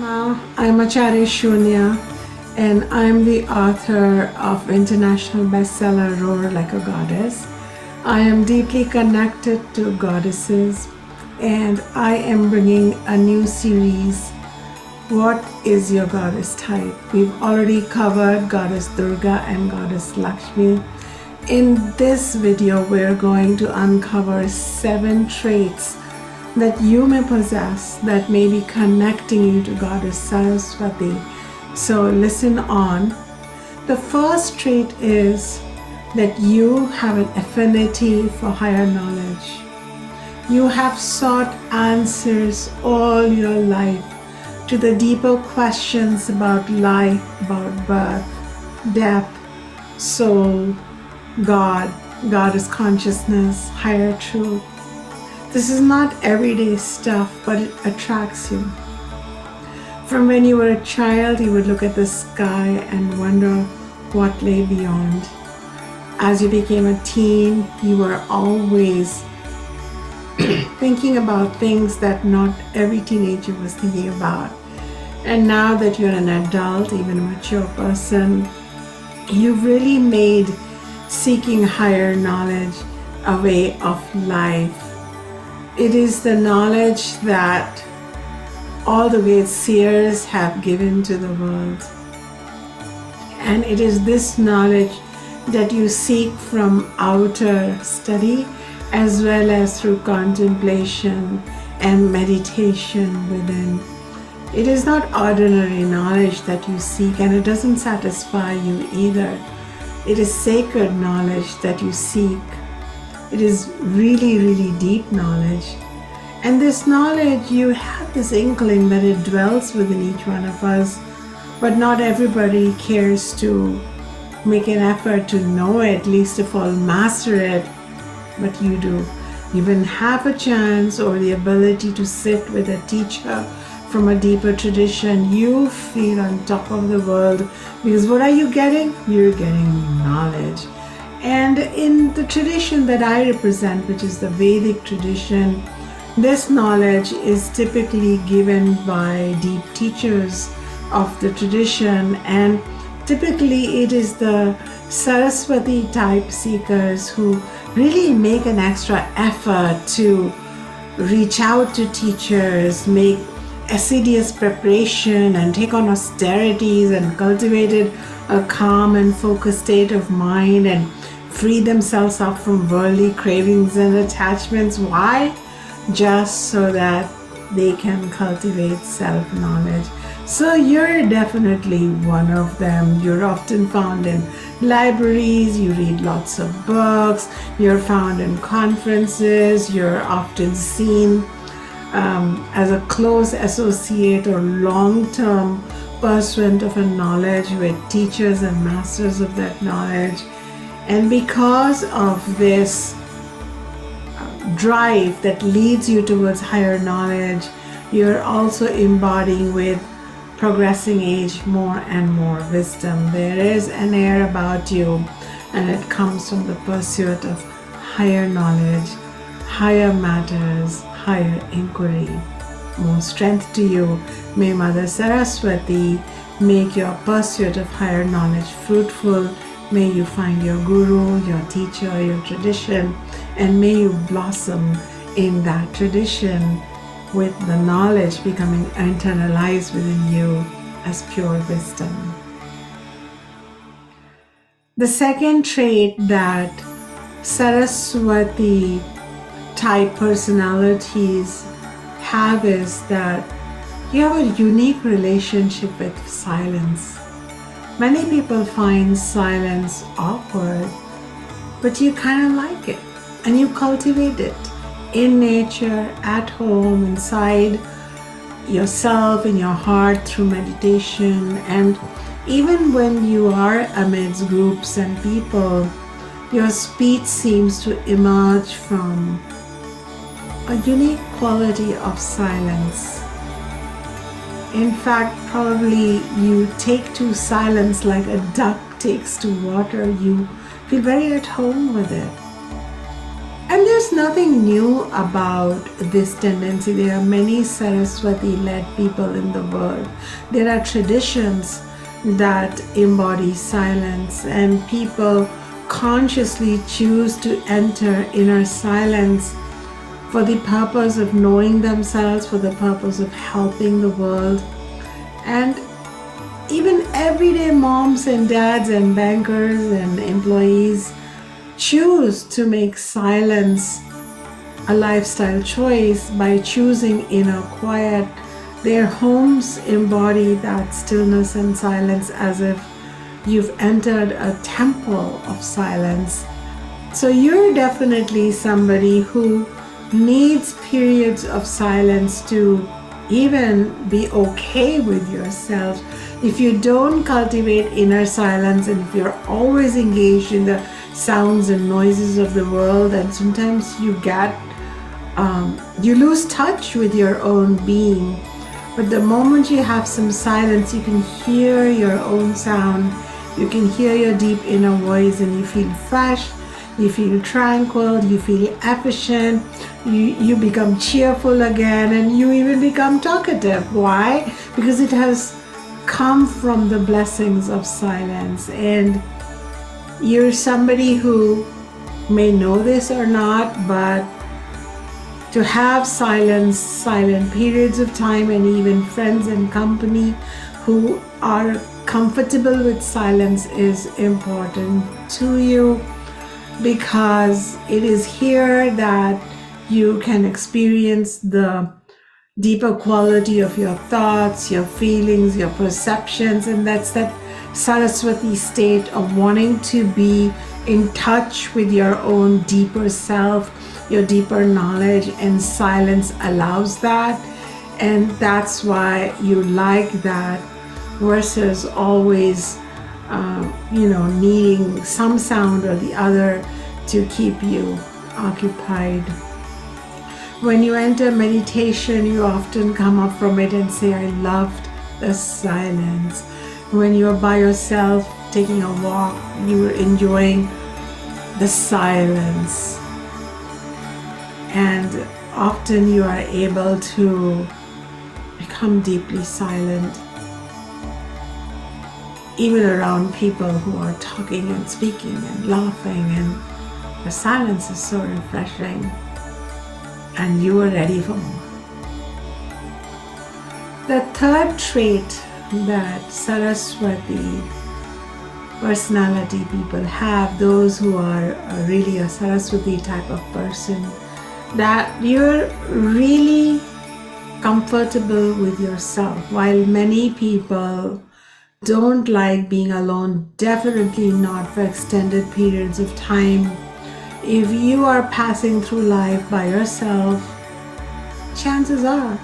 I'm Acharya Shunya, and I'm the author of international bestseller Roar Like a Goddess. I am deeply connected to goddesses, and I am bringing a new series, What is Your Goddess Type? We've already covered Goddess Durga and Goddess Lakshmi. In this video, we're going to uncover 7 traits that you may possess that may be connecting you to Goddess Saraswati. So listen on. The first trait is that you have an affinity for higher knowledge. You have sought answers all your life to the deeper questions about life, about birth, death, soul, God, Goddess consciousness, higher truth. This is not everyday stuff, but it attracts you. From when you were a child, you would look at the sky and wonder what lay beyond. As you became a teen, you were always thinking about things that not every teenager was thinking about. And now that you're an adult, even a mature person, you've really made seeking higher knowledge a way of life. It is the knowledge that all the great seers have given to the world. And it is this knowledge that you seek from outer study as well as through contemplation and meditation within. It is not ordinary knowledge that you seek, and it doesn't satisfy you either. It is sacred knowledge that you seek. It is really, really deep knowledge. And this knowledge, you have this inkling that it dwells within each one of us, but not everybody cares to make an effort to know it, least of all master it, but you do. You even have a chance or the ability to sit with a teacher from a deeper tradition. You feel on top of the world, because what are you getting? You're getting knowledge. And in the tradition that I represent, which is the Vedic tradition, this knowledge is typically given by deep teachers of the tradition, and typically it is the Saraswati type seekers who really make an extra effort to reach out to teachers, make assiduous preparation, and take on austerities and cultivated a calm and focused state of mind and free themselves up from worldly cravings and attachments. Why? Just so that they can cultivate self-knowledge. So you're definitely one of them. You're often found in libraries, you read lots of books, you're found in conferences, you're often seen as a close associate or long-term pursuant of a knowledge with teachers and masters of that knowledge. And because of this drive that leads you towards higher knowledge, you're also embodying with progressing age more and more wisdom. There is an air about you, and it comes from the pursuit of higher knowledge, higher matters, higher inquiry. More strength to you. May Mother Saraswati make your pursuit of higher knowledge fruitful. May you find your guru, your teacher, your tradition, and may you blossom in that tradition with the knowledge becoming internalized within you as pure wisdom. The second trait that Saraswati type personalities have is that you have a unique relationship with silence. Many people find silence awkward, but you kind of like it, and you cultivate it in nature, at home, inside yourself, in your heart, through meditation. And even when you are amidst groups and people, your speech seems to emerge from a unique quality of silence. In fact, probably you take to silence like a duck takes to water. You feel very at home with it. And there's nothing new about this tendency. There are many Saraswati led people in the world. There are traditions that embody silence, and people consciously choose to enter inner silence for the purpose of knowing themselves, for the purpose of helping the world. And even everyday moms and dads and bankers and employees choose to make silence a lifestyle choice by choosing inner quiet. Their homes embody that stillness and silence as if you've entered a temple of silence. So you're definitely somebody who needs periods of silence to even be okay with yourself. If you don't cultivate inner silence, and if you're always engaged in the sounds and noises of the world, and sometimes you lose touch with your own being. But the moment you have some silence, you can hear your own sound, you can hear your deep inner voice, and you feel fresh, you feel tranquil, you feel efficient, you become cheerful again, and you even become talkative. Why? Because it has come from the blessings of silence. And you're somebody who may know this or not, but to have silent periods of time, and even friends and company who are comfortable with silence is important to you, because it is here that you can experience the deeper quality of your thoughts, your feelings, your perceptions. And that's that Saraswati state of wanting to be in touch with your own deeper self, your deeper knowledge, and silence allows that. And that's why you like that versus always needing some sound or the other to keep you occupied. When you enter meditation, you often come up from it and say, I loved the silence. When you're by yourself taking a walk, you're enjoying the silence. And often you are able to become deeply silent, even around people who are talking and speaking and laughing, and the silence is so refreshing, and you are ready for more. The third trait that Saraswati personality people have, those who are really a Saraswati type of person, that you're really comfortable with yourself. While many people don't like being alone, definitely not for extended periods of time. If you are passing through life by yourself, chances are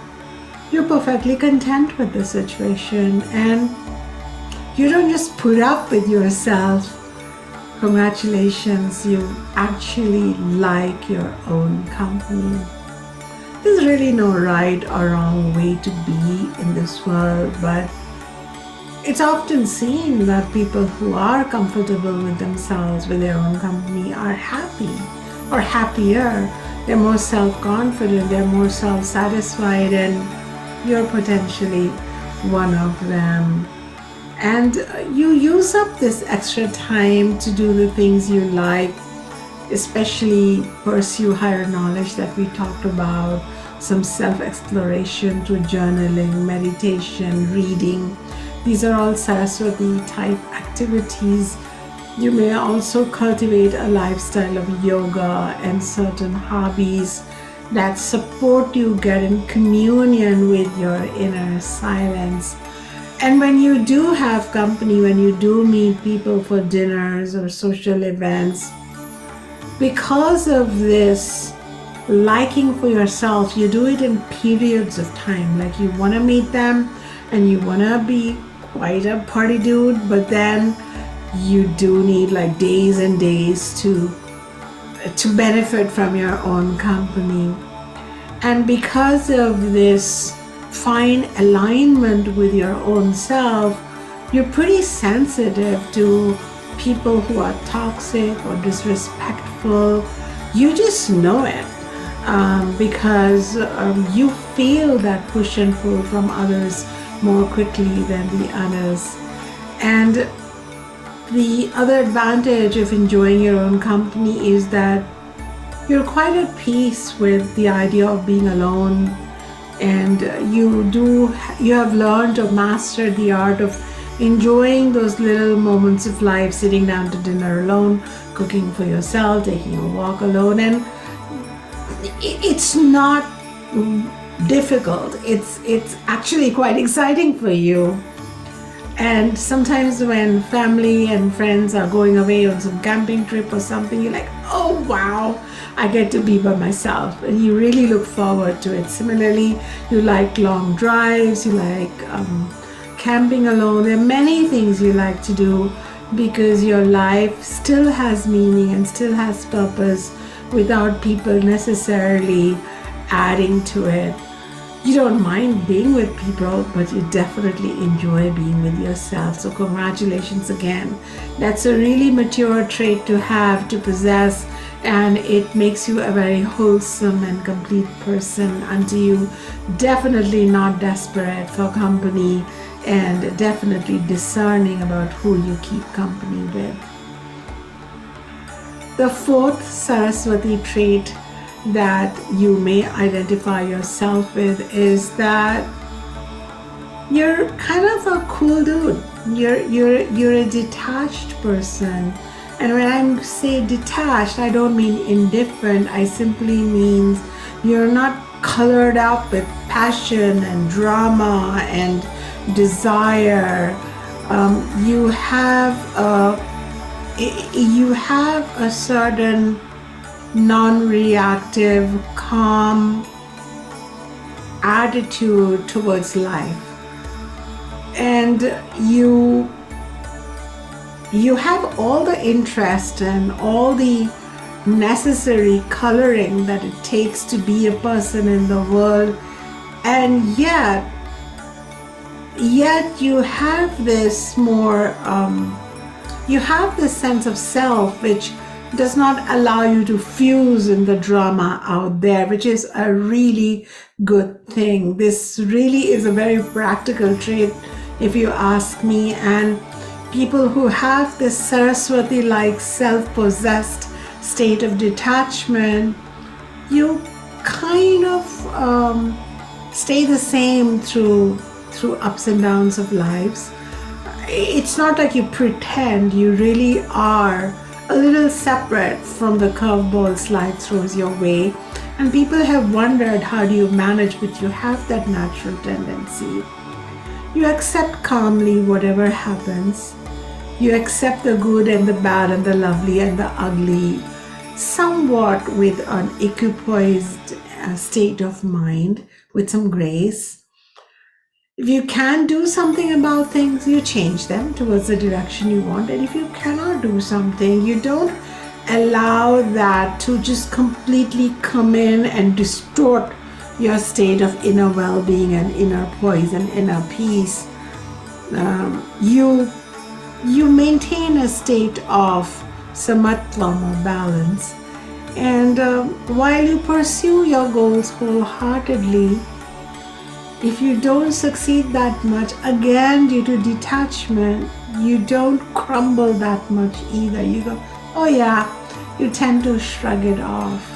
you're perfectly content with the situation, and you don't just put up with yourself. Congratulations, you actually like your own company. There's really no right or wrong way to be in this world, but it's often seen that people who are comfortable with themselves, with their own company, are happy or happier. They're more self-confident, they're more self-satisfied, and you're potentially one of them. And you use up this extra time to do the things you like, especially pursue higher knowledge that we talked about, some self-exploration through journaling, meditation, reading. These are all Saraswati type activities. You may also cultivate a lifestyle of yoga and certain hobbies that support you get in communion with your inner silence. And when you do have company, when you do meet people for dinners or social events, because of this liking for yourself, you do it in periods of time. Like you want to meet them and you want to be quite a party dude, but then you do need like days and days to benefit from your own company. And because of this fine alignment with your own self, you're pretty sensitive to people who are toxic or disrespectful, You just know it, because you feel that push and pull from others more quickly than the others. And the other advantage of enjoying your own company is that you're quite at peace with the idea of being alone, and you have learned or mastered the art of enjoying those little moments of life, sitting down to dinner alone, cooking for yourself, taking a walk alone. And it's not difficult. It's actually quite exciting for you. And sometimes when family and friends are going away on some camping trip or something, you're like, oh wow, I get to be by myself. And you really look forward to it. Similarly, you like long drives, you like camping alone. There are many things you like to do because your life still has meaning and still has purpose without people necessarily adding to it. You don't mind being with people, but you definitely enjoy being with yourself. So congratulations again. That's a really mature trait to have, to possess, and it makes you a very wholesome and complete person until you definitely not desperate for company and definitely discerning about who you keep company with. The fourth Saraswati trait that you may identify yourself with is that you're kind of a cool dude. You're a detached person. And when I say detached, I don't mean indifferent. I simply mean you're not colored up with passion and drama and desire. You have a certain non-reactive, calm attitude towards life, and you have all the interest and all the necessary coloring that it takes to be a person in the world, and yet you have this more you have this sense of self which does not allow you to fuse in the drama out there, which is a really good thing. This really is a very practical trait, if you ask me. And people who have this Saraswati-like self-possessed state of detachment, you kind of stay the same through ups and downs of lives. It's not like you pretend, you really are a little separate from the curveballs life throws your way. And people have wondered, how do you manage? But you have that natural tendency. You accept calmly whatever happens. You accept the good and the bad and the lovely and the ugly, somewhat with an equipoised state of mind, with some grace. If you can do something about things, you change them towards the direction you want. And if you cannot do something, you don't allow that to just completely come in and distort your state of inner well-being and inner poise and inner peace. You maintain a state of samatvam or balance. And while you pursue your goals wholeheartedly, if you don't succeed that much, again, due to detachment, you don't crumble that much either. You go, oh yeah, you tend to shrug it off.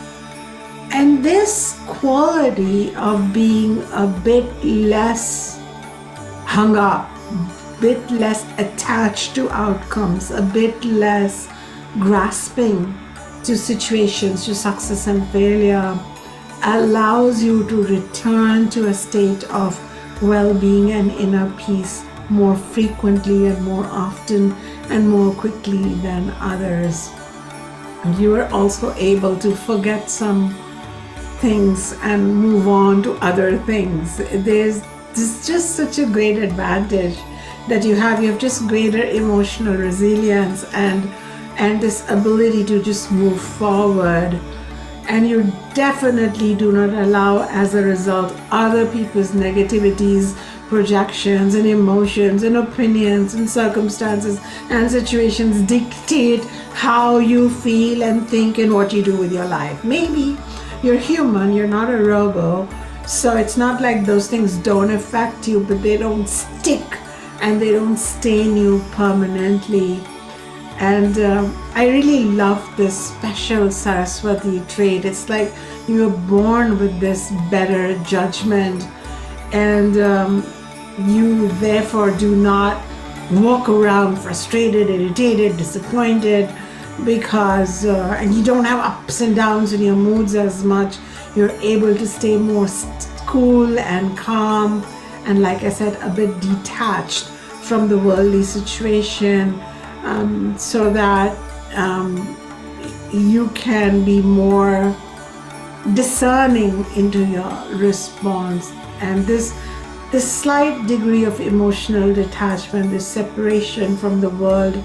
And this quality of being a bit less hung up, a bit less attached to outcomes, a bit less grasping to situations, to success and failure, allows you to return to a state of well-being and inner peace more frequently and more often and more quickly than others. You are also able to forget some things and move on to other things. There's just such a great advantage that you have. You have just greater emotional resilience and this ability to just move forward. And you definitely do not allow, as a result, other people's negativities, projections, and emotions, and opinions, and circumstances, and situations dictate how you feel and think and what you do with your life. Maybe you're human, you're not a robo, so it's not like those things don't affect you, but they don't stick and they don't stain you permanently. And I really love this special Saraswati trait. It's like you were born with this better judgment, and you therefore do not walk around frustrated, irritated, disappointed, because and you don't have ups and downs in your moods as much. You're able to stay more cool and calm, and like I said, a bit detached from the worldly situation, so that you can be more discerning into your response. And this slight degree of emotional detachment, this separation from the world,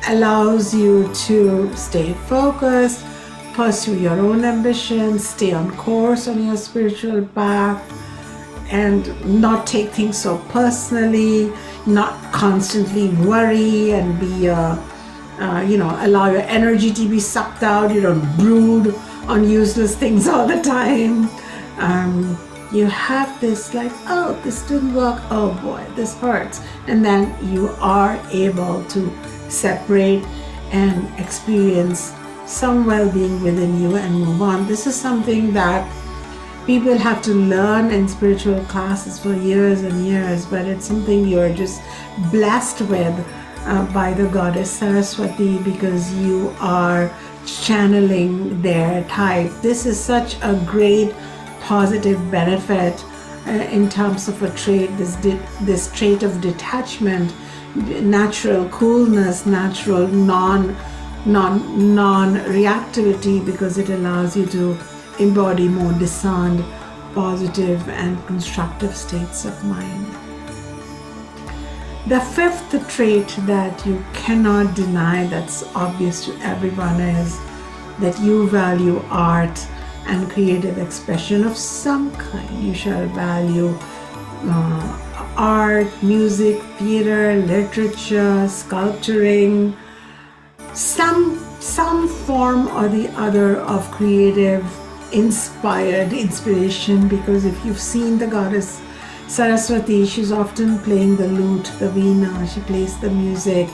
allows you to stay focused, pursue your own ambitions, stay on course on your spiritual path, and not take things so personally, not constantly worry and be allow your energy to be sucked out. You don't brood on useless things all the time. You have this like, oh, this didn't work, oh boy, this hurts, and then you are able to separate and experience some well-being within you and move on. This is something that people have to learn in spiritual classes for years and years, but it's something you're just blessed with by the goddess Saraswati, because you are channeling their type. This is such a great positive benefit in terms of a trait, this trait of detachment, natural coolness, natural non-reactivity, because it allows you to embody more discerned, positive and constructive states of mind. The fifth trait that you cannot deny, that's obvious to everyone, is that you value art and creative expression of some kind. You shall value art, music, theater, literature, sculpturing, some form or the other of creative inspired inspiration. Because if you've seen the goddess Saraswati, she's often playing the lute, the veena, she plays the music.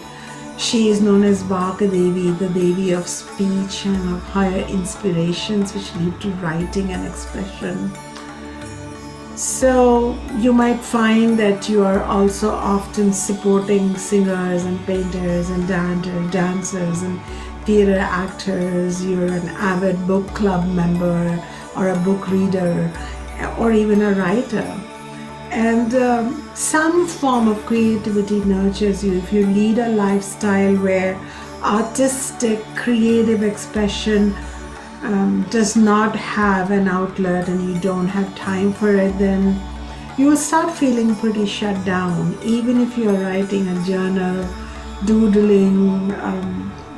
She is known as Vaka Devi, the Devi of speech and of higher inspirations which lead to writing and expression. So you might find that you are also often supporting singers and painters and dancers and theater actors. You're an avid book club member or a book reader or even a writer. And some form of creativity nurtures you. If you lead a lifestyle where artistic, creative expression does not have an outlet and you don't have time for it, then you will start feeling pretty shut down. Even if you're writing a journal, doodling,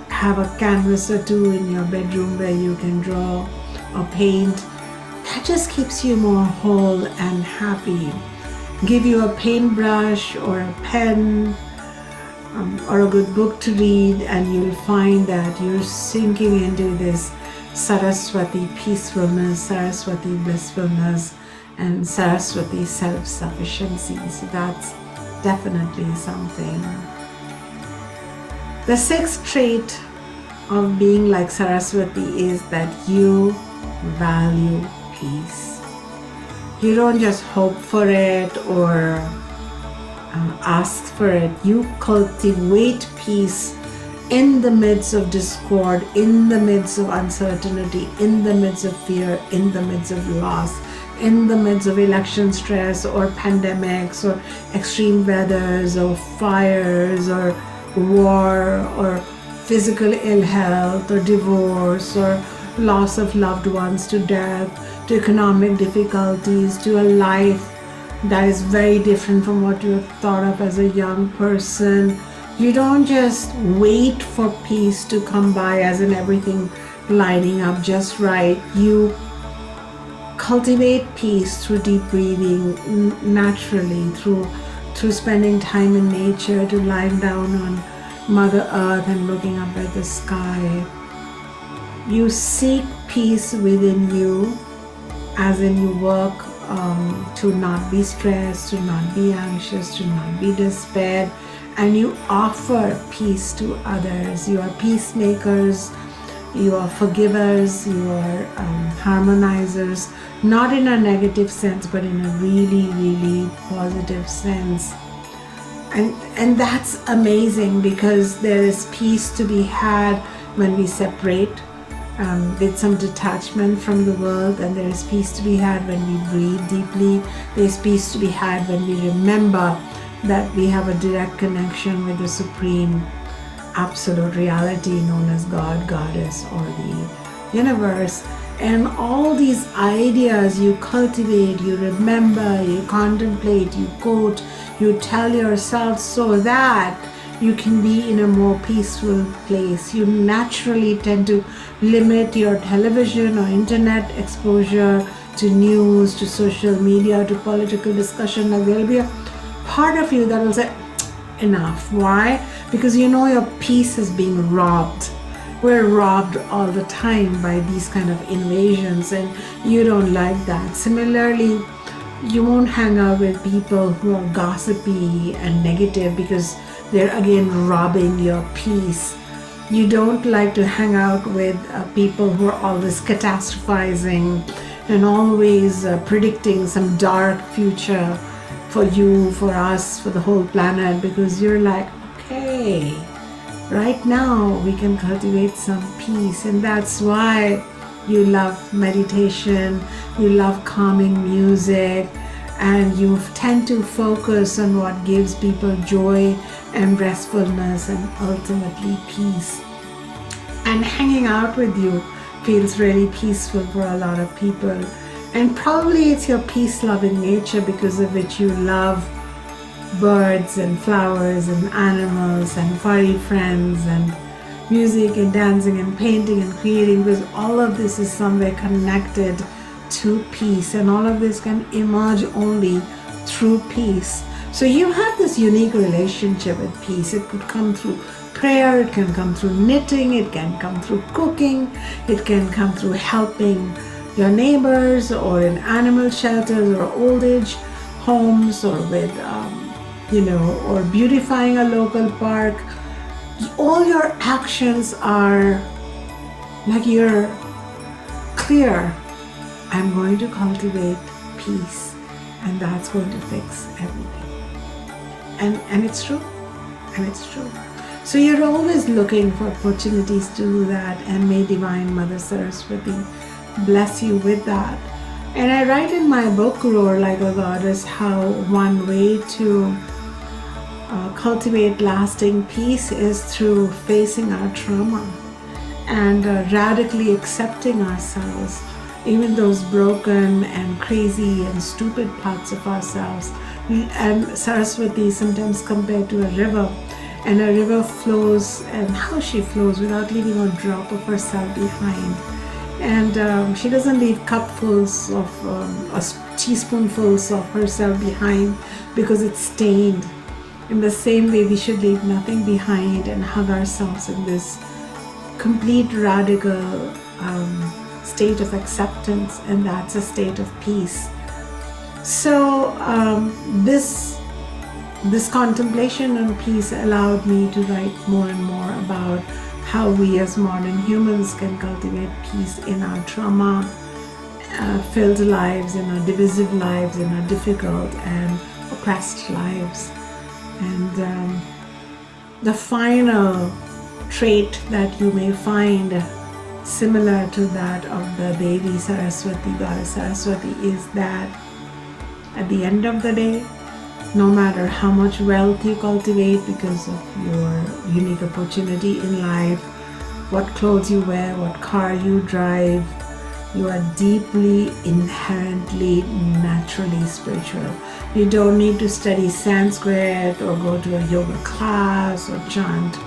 have a canvas or two in your bedroom where you can draw or paint, that just keeps you more whole and happy. Give you a paintbrush or a pen or a good book to read, and you'll find that you're sinking into this Saraswati peacefulness, Saraswati blissfulness, and Saraswati self-sufficiency. So that's definitely something. The sixth trait of being like Saraswati is that you value peace. You don't just hope for it or ask for it. You cultivate peace in the midst of discord, in the midst of uncertainty, in the midst of fear, in the midst of loss, in the midst of election stress or pandemics or extreme weathers or fires or war or physical ill health or divorce or loss of loved ones to death, to economic difficulties, to a life that is very different from what you have thought of as a young person. You don't just wait for peace to come by as in everything lining up just right. You cultivate peace through deep breathing, naturally, through spending time in nature, to lying down on Mother Earth and looking up at the sky. You seek peace within you, as in you work to not be stressed, to not be anxious, to not be despaired, and you offer peace to others. You are peacemakers, you are forgivers, you are harmonizers, not in a negative sense, but in a really, really positive sense. And that's amazing, because there is peace to be had when we separate with some detachment from the world, and there is peace to be had when we breathe deeply. There's peace to be had when we remember that we have a direct connection with the supreme absolute reality known as God, Goddess, or the universe. And all these ideas you cultivate, you remember, you contemplate, you quote, you tell yourself, so that you can be in a more peaceful place. You naturally tend to limit your television or internet exposure to news, to social media, to political discussion. Like, there'll be a part of you that will say, enough. Why? Because you know your peace is being robbed. We're robbed all the time by these kind of invasions, and you don't like that. Similarly, you won't hang out with people who are gossipy and negative, because they're again robbing your peace. You don't like to hang out with people who are always catastrophizing and always predicting some dark future for you, for us, for the whole planet, because you're like, okay, right now we can cultivate some peace. And that's why you love meditation, you love calming music, and you tend to focus on what gives people joy and restfulness and ultimately peace. And hanging out with you feels really peaceful for a lot of people. And probably it's your peace-loving nature because of which you love birds and flowers and animals and furry friends and music and dancing and painting and creating, because all of this is somewhere connected to peace, and all of this can emerge only through peace. So you have this unique relationship with peace. It could come through prayer, it can come through knitting, it can come through cooking, it can come through helping your neighbors, or in animal shelters or old age homes, or with or beautifying a local park. All your actions are like, you're clear, I'm going to cultivate peace, and that's going to fix everything. And it's true. And it's true. So you're always looking for opportunities to do that, and may Divine Mother Saraswati bless you with that. And I write in my book, Roar Like a Goddess, how one way to cultivate lasting peace is through facing our trauma and radically accepting ourselves, even those broken and crazy and stupid parts of ourselves. And Saraswati is sometimes compared to a river, and a river flows, and how she flows without leaving a drop of herself behind. And she doesn't leave cupfuls of teaspoonfuls of herself behind because it's stained. In the same way, we should leave nothing behind and hug ourselves in this complete radical state of acceptance, and that's a state of peace. So this contemplation on peace allowed me to write more and more about how we as modern humans can cultivate peace in our trauma filled lives, in our divisive lives, in our difficult and oppressed lives. And the final trait that you may find similar to that of the Devi Saraswati, Goddess Saraswati, is that at the end of the day, no matter how much wealth you cultivate because of your unique opportunity in life, what clothes you wear, what car you drive, you are deeply, inherently, naturally spiritual. You don't need to study Sanskrit or go to a yoga class or chant,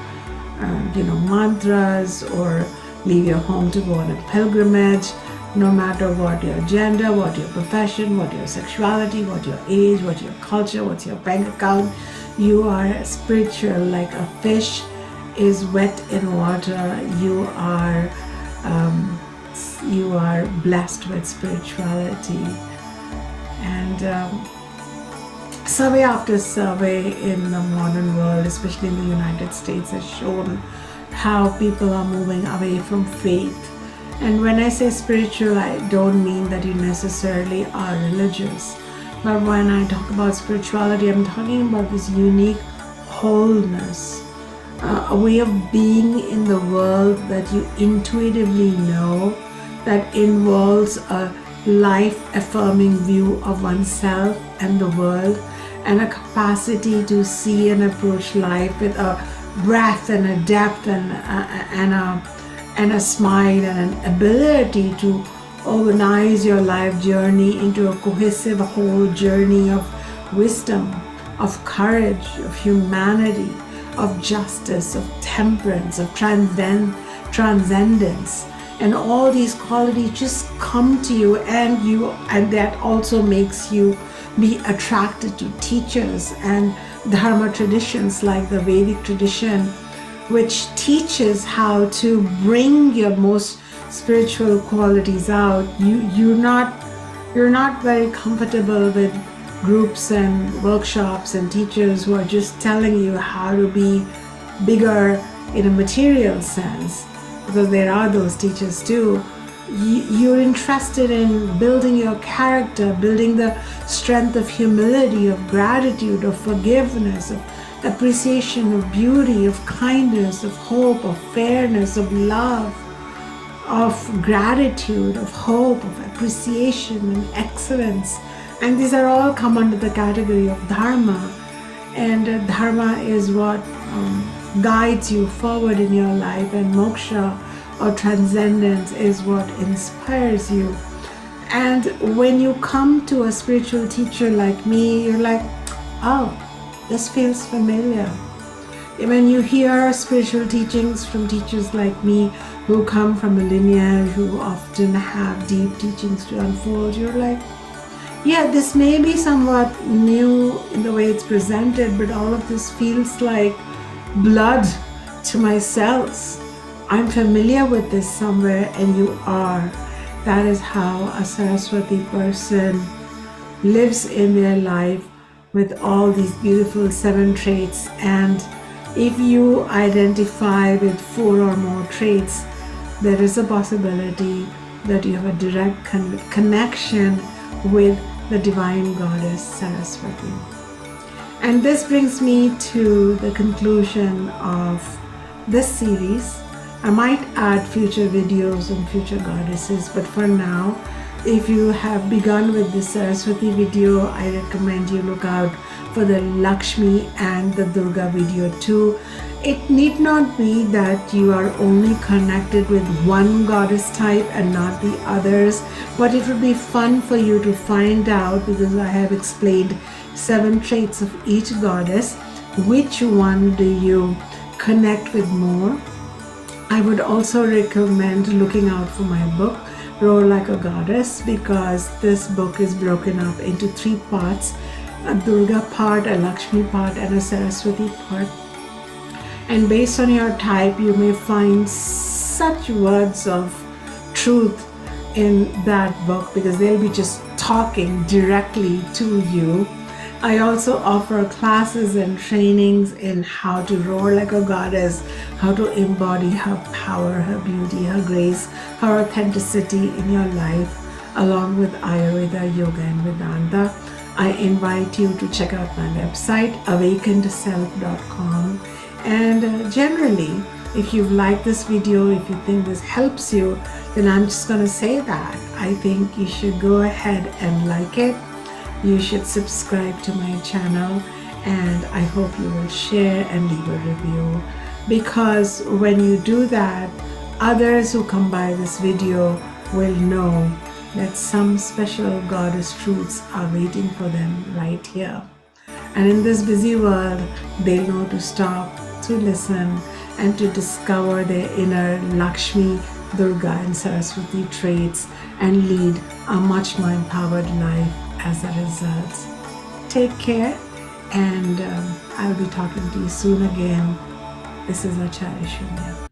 mantras, or leave your home to go on a pilgrimage. No matter what your gender, what your profession, what your sexuality, what your age, what your culture, what's your bank account, you are spiritual like a fish, is wet in water, you are blessed with spirituality. And survey after survey in the modern world, especially in the United States, has shown how people are moving away from faith. And when I say spiritual, I don't mean that you necessarily are religious. But when I talk about spirituality, I'm talking about this unique wholeness, a way of being in the world that you intuitively know, that involves a life-affirming view of oneself and the world, and a capacity to see and approach life with a breadth and a depth and a smile and an ability to organize your life journey into a cohesive whole journey of wisdom, of courage, of humanity, of justice, of temperance, of transcendence. And all these qualities just come to you, and that also makes you be attracted to teachers and dharma traditions like the Vedic tradition, which teaches how to bring your most spiritual qualities out. You're not very comfortable with groups and workshops and teachers who are just telling you how to be bigger in a material sense, because there are those teachers too. You're interested in building your character, building the strength of humility, of gratitude, of forgiveness, of appreciation, of beauty, of kindness, of hope, of fairness, of love, of gratitude, of hope, of appreciation and excellence. And these are all come under the category of dharma. And dharma is what guides you forward in your life, and moksha or transcendence is what inspires you. And when you come to a spiritual teacher like me, you're like, oh, this feels familiar. When you hear spiritual teachings from teachers like me who come from a lineage who often have deep teachings to unfold, you're like, yeah, this may be somewhat new in the way it's presented, but all of this feels like blood to my cells. I'm familiar with this somewhere, and you are. That is how a Saraswati person lives in their life with all these beautiful 7 traits. And if you identify with 4 or more traits, there is a possibility that you have a direct connection with the divine goddess Saraswati. And this brings me to the conclusion of this series. I might add future videos on future goddesses, but for now, if you have begun with this Saraswati video, I recommend you look out for the Lakshmi and the Durga video too. It need not be that you are only connected with one goddess type and not the others, but it would be fun for you to find out, because I have explained 7 traits of each goddess. Which one do you connect with more? I would also recommend looking out for my book, Roar Like a Goddess, because this book is broken up into 3 parts, a Durga part, a Lakshmi part, and a Saraswati part. And based on your type, you may find such words of truth in that book, because they'll be just talking directly to you. I also offer classes and trainings in how to roar like a goddess, how to embody her power, her beauty, her grace, her authenticity in your life, along with Ayurveda, Yoga, and Vedanta. I invite you to check out my website, awakenedself.com. And generally, if you've liked this video, if you think this helps you, then I'm just going to say that I think you should go ahead and like it. You should subscribe to my channel, and I hope you will share and leave a review, because when you do that, others who come by this video will know that some special goddess truths are waiting for them right here. And in this busy world, they'll know to stop, to listen, and to discover their inner Lakshmi, Durga, and Saraswati traits, and lead a much more empowered life as a result. Take care, and I'll be talking to you soon again. This is Acharya Shunya.